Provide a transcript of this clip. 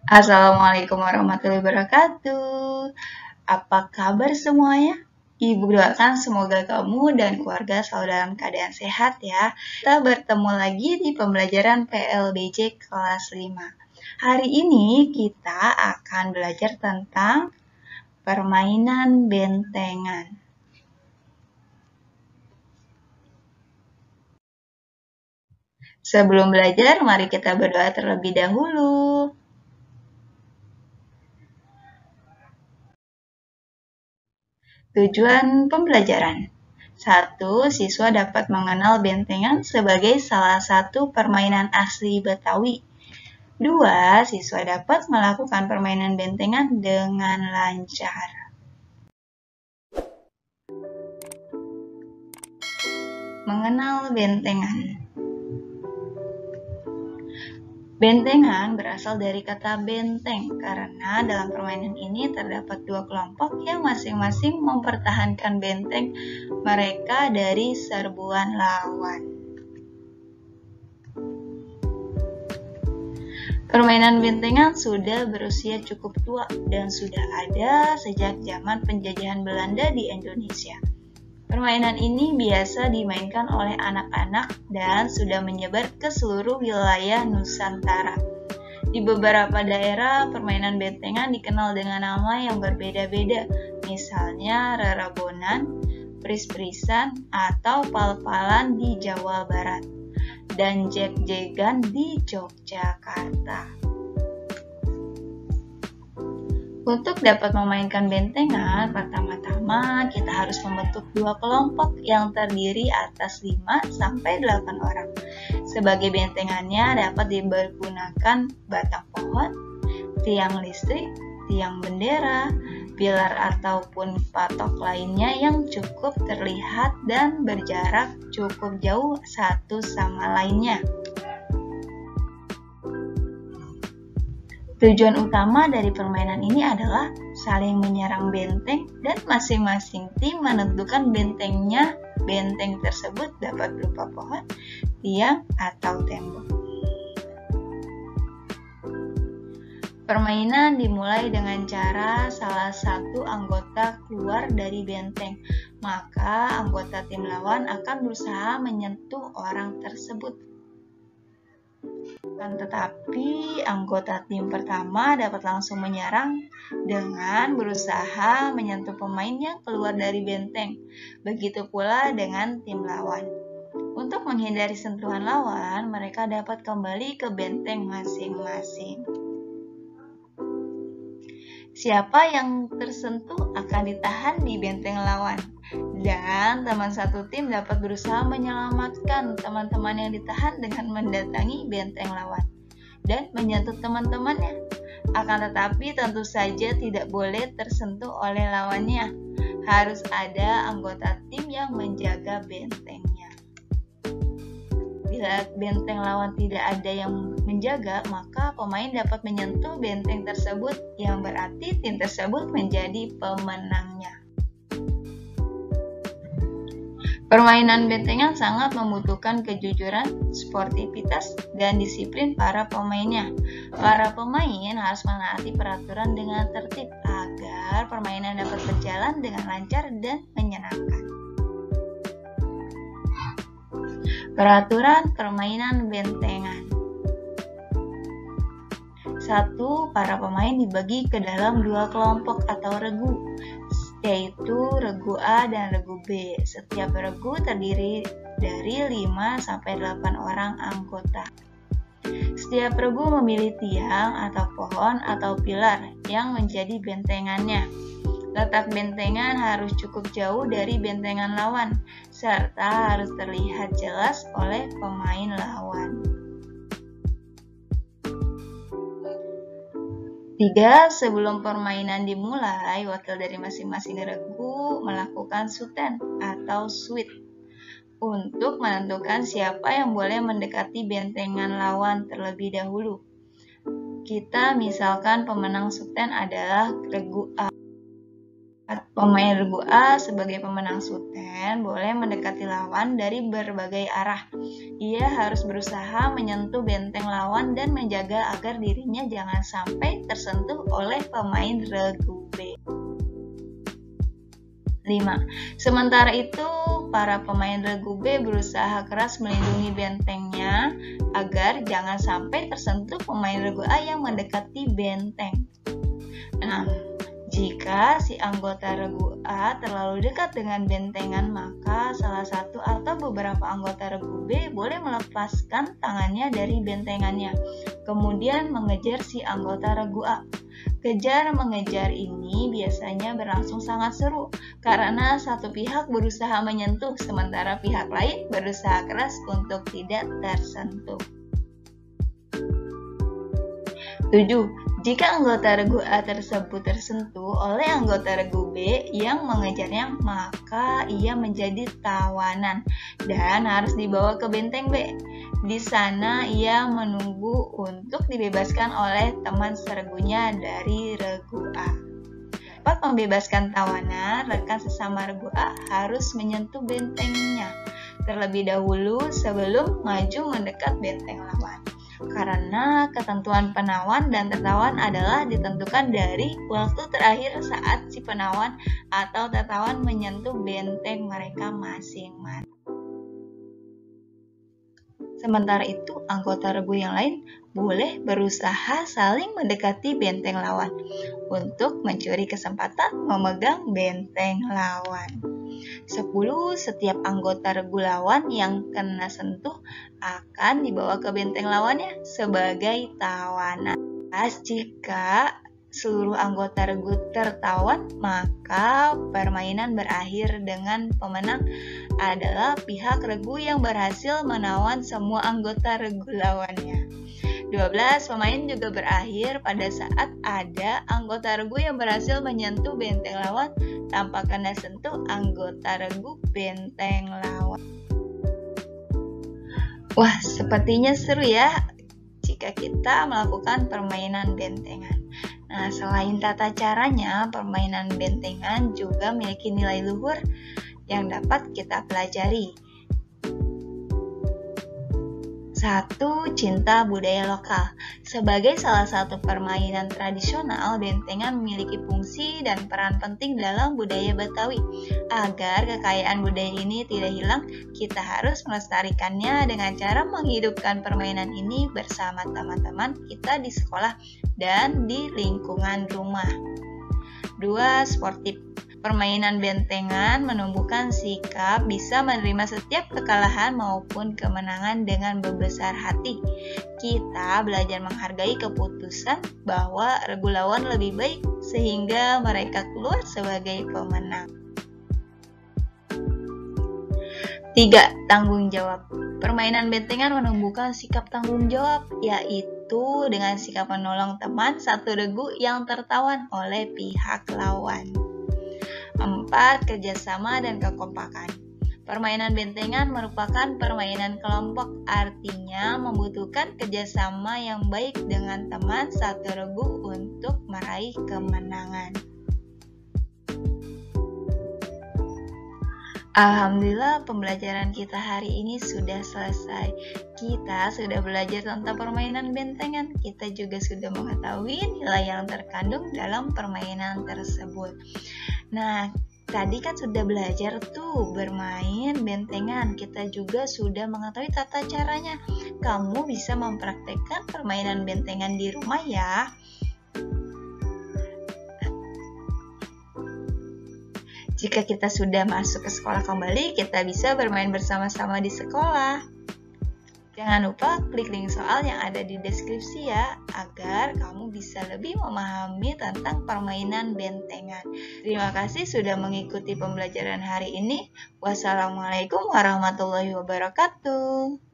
Assalamualaikum warahmatullahi wabarakatuh. Apa kabar semuanya? Ibu doakan semoga kamu dan keluarga selalu dalam keadaan sehat ya. Kita bertemu lagi di pembelajaran PLBJ kelas 5. Hari ini kita akan belajar tentang permainan bentengan. Sebelum belajar, mari kita berdoa terlebih dahulu. Tujuan pembelajaran. 1. Siswa dapat mengenal bentengan sebagai salah satu permainan asli Betawi. 2. Siswa dapat melakukan permainan bentengan dengan lancar. Mengenal bentengan. Bentengan berasal dari kata benteng karena dalam permainan ini terdapat dua kelompok yang masing-masing mempertahankan benteng mereka dari serbuan lawan. Permainan bentengan sudah berusia cukup tua dan sudah ada sejak zaman penjajahan Belanda di Indonesia. Permainan ini biasa dimainkan oleh anak-anak dan sudah menyebar ke seluruh wilayah Nusantara. Di beberapa daerah, permainan bentengan dikenal dengan nama yang berbeda-beda, misalnya rerabonan, pris-prisan, atau pal-palan di Jawa Barat, dan jeg-jegan di Yogyakarta. Untuk dapat memainkan bentengan, pertama-tama kita harus membentuk dua kelompok yang terdiri atas 5-8 orang. Sebagai bentengannya dapat dipergunakan batang pohon, tiang listrik, tiang bendera, pilar ataupun patok lainnya yang cukup terlihat dan berjarak cukup jauh satu sama lainnya. Tujuan utama dari permainan ini adalah saling menyerang benteng dan masing-masing tim menentukan bentengnya. Benteng tersebut dapat berupa pohon, tiang, atau tembok. Permainan dimulai dengan cara salah satu anggota keluar dari benteng, maka anggota tim lawan akan berusaha menyentuh orang tersebut. Tetapi anggota tim pertama dapat langsung menyerang dengan berusaha menyentuh pemain yang keluar dari benteng. Begitu pula dengan tim lawan. Untuk menghindari sentuhan lawan, mereka dapat kembali ke benteng masing-masing. Siapa yang tersentuh akan ditahan di benteng lawan, dan teman satu tim dapat berusaha menyelamatkan teman-teman yang ditahan dengan mendatangi benteng lawan dan menyentuh teman-temannya. Akan tetapi tentu saja tidak boleh tersentuh oleh lawannya. Harus ada anggota tim yang menjaga bentengnya. Bila benteng lawan tidak ada yang menjaga, maka pemain dapat menyentuh benteng tersebut, yang berarti tim tersebut menjadi pemenangnya. Permainan bentengan sangat membutuhkan kejujuran, sportivitas, dan disiplin para pemainnya. Para pemain harus menaati peraturan dengan tertib agar permainan dapat berjalan dengan lancar dan menyenangkan. Peraturan permainan bentengan. 1. Para pemain dibagi ke dalam dua kelompok atau regu, yaitu regu A dan regu B. Setiap regu terdiri dari 5-8 orang anggota. Setiap regu memilih tiang atau pohon atau pilar yang menjadi bentengannya. Letak bentengan harus cukup jauh dari bentengan lawan, serta harus terlihat jelas oleh pemain lawan. 3. Sebelum permainan dimulai, wakil dari masing-masing regu melakukan suten atau sweet untuk menentukan siapa yang boleh mendekati bentengan lawan terlebih dahulu. Kita misalkan pemenang suten adalah regu A. Pemain regu A sebagai pemenang Suten boleh mendekati lawan dari berbagai arah. Ia harus berusaha menyentuh benteng lawan dan menjaga agar dirinya jangan sampai tersentuh oleh pemain regu B. 5. Sementara itu, para pemain regu B berusaha keras melindungi bentengnya agar jangan sampai tersentuh pemain regu A yang mendekati benteng. 6. Jika si anggota regu A terlalu dekat dengan bentengan, maka salah satu atau beberapa anggota regu B boleh melepaskan tangannya dari bentengannya, kemudian mengejar si anggota regu A. Kejar-mengejar ini biasanya berlangsung sangat seru, karena satu pihak berusaha menyentuh, sementara pihak lain berusaha keras untuk tidak tersentuh. 7. Jika anggota regu A tersebut tersentuh oleh anggota regu B yang mengejarnya, maka ia menjadi tawanan dan harus dibawa ke benteng B. Di sana ia menunggu untuk dibebaskan oleh teman seregunya dari regu A. Dapat membebaskan tawanan, rekan sesama regu A harus menyentuh bentengnya terlebih dahulu sebelum maju mendekat benteng lawan. Karena ketentuan penawan dan tertawan adalah ditentukan dari waktu terakhir saat si penawan atau tertawan menyentuh benteng mereka masing-masing. Sementara itu, anggota regu yang lain boleh berusaha saling mendekati benteng lawan untuk mencuri kesempatan memegang benteng lawan. 10. Setiap anggota regu lawan yang kena sentuh akan dibawa ke benteng lawannya sebagai tawanan. Jika seluruh anggota regu tertawan, maka permainan berakhir dengan pemenang adalah pihak regu yang berhasil menawan semua anggota regu lawannya. 12. Pemain juga berakhir pada saat ada anggota regu yang berhasil menyentuh benteng lawan tanpa kena sentuh anggota regu benteng lawan. Wah, sepertinya seru ya jika kita melakukan permainan bentengan. Nah, selain tata caranya, permainan bentengan juga memiliki nilai luhur yang dapat kita pelajari. 1. Cinta budaya lokal. Sebagai salah satu permainan tradisional, bentengan memiliki fungsi dan peran penting dalam budaya Betawi. Agar kekayaan budaya ini tidak hilang, kita harus melestarikannya dengan cara menghidupkan permainan ini bersama teman-teman kita di sekolah dan di lingkungan rumah. 2. Sportif. Permainan bentengan menumbuhkan sikap bisa menerima setiap kekalahan maupun kemenangan dengan berbesar hati. Kita belajar menghargai keputusan bahwa regu lawan lebih baik sehingga mereka keluar sebagai pemenang. 3. Tanggung jawab. Permainan bentengan menumbuhkan sikap tanggung jawab, yaitu dengan sikap menolong teman satu regu yang tertawan oleh pihak lawan. 4. Kerjasama dan kekompakan. Permainan bentengan merupakan permainan kelompok, artinya membutuhkan kerjasama yang baik dengan teman satu regu untuk meraih kemenangan. Alhamdulillah, pembelajaran kita hari ini sudah selesai. Kita sudah belajar tentang permainan bentengan. Kita juga sudah mengetahui nilai yang terkandung dalam permainan tersebut. Nah, tadi kan sudah belajar tuh bermain bentengan. Kita juga sudah mengetahui tata caranya. Kamu bisa mempraktekkan permainan bentengan di rumah ya. Jika kita sudah masuk ke sekolah kembali, kita bisa bermain bersama-sama di sekolah. Jangan lupa klik link soal yang ada di deskripsi ya, agar kamu bisa lebih memahami tentang permainan bentengan. Terima kasih sudah mengikuti pembelajaran hari ini. Wassalamualaikum warahmatullahi wabarakatuh.